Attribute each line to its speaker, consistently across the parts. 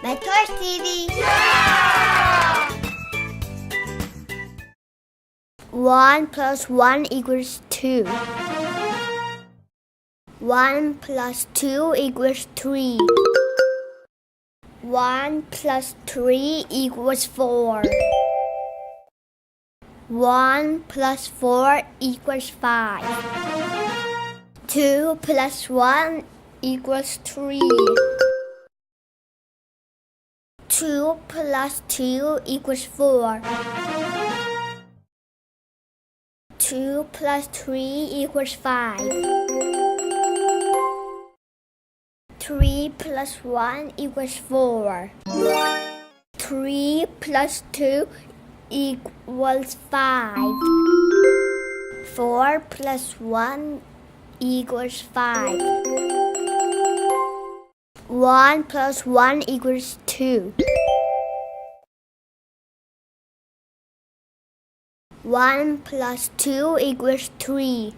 Speaker 1: Mentors TV.
Speaker 2: Yeah!
Speaker 1: 1 plus 1 equals 2. 1 plus 2 equals 3. 1 plus 3 equals 4. 1 plus 4 equals 5. 2 plus 1 equals 3. 2 plus 2 equals 4. 2 plus 3 equals 5. 3 plus 1 equals 4. 3 plus 2 equals 5. 4 plus 1 equals 5. 1 plus 1 equals 2. 1 plus 2 equals 3.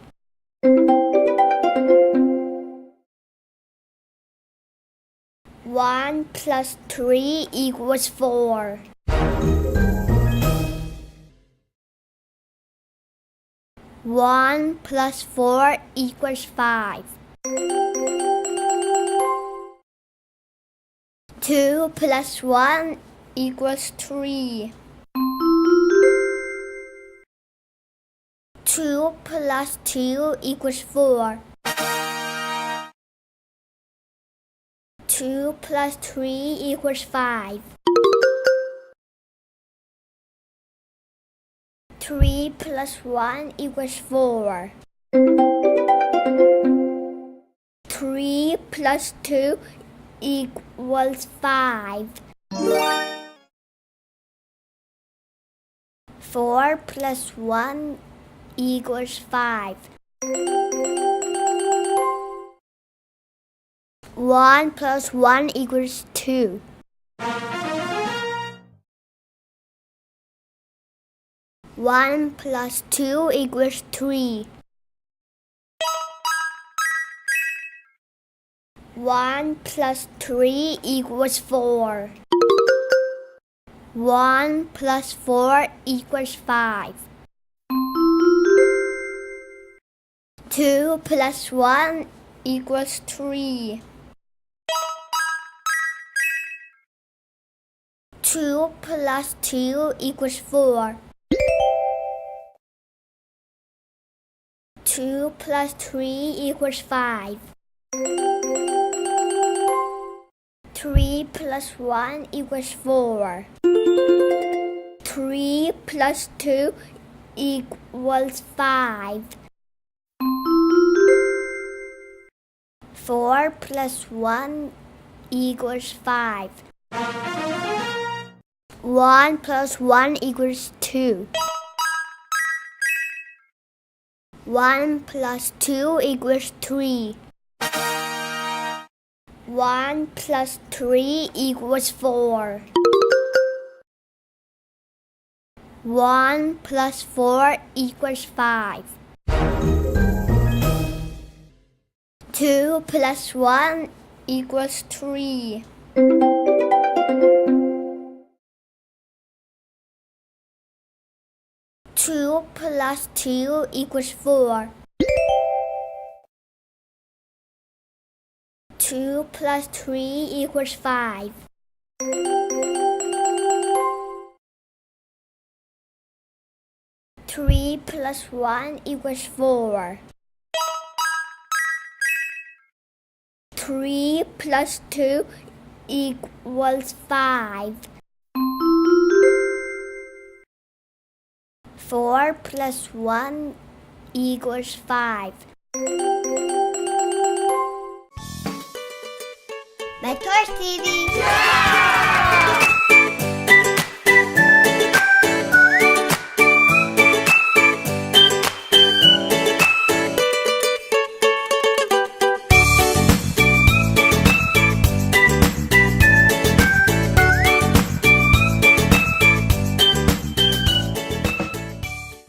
Speaker 1: 1 plus 3 equals 4. 1 plus 4 equals 5. 2 plus 1 equals 3. 2 plus 2 equals 4. 2 plus 3 equals 5. 3 plus 1 equals 4. 3 plus 2 equals 5. 4 plus 1 equals 5. 1 plus 1 equals 2. 1 plus 2 equals 3. 1 plus 3 equals 4. 1 plus 4 equals 5. 2 plus 1 equals 3. 2 plus 2 equals 4. 2 plus 3 equals 5. 3 plus 1 equals 4. 3 plus 2 equals 5. 4 plus 1 equals 5. 1 plus 1 equals 2. 1 plus 2 equals 3. 1 plus 3 equals 4. 1 plus 4 equals 5. 2 plus 1 equals 3. 2 plus 2 equals 4. 2 plus 3 equals 5. 3 plus 1 equals 4. 3 plus 2 equals 5. 4 plus 1 equals 5. Mentors TV.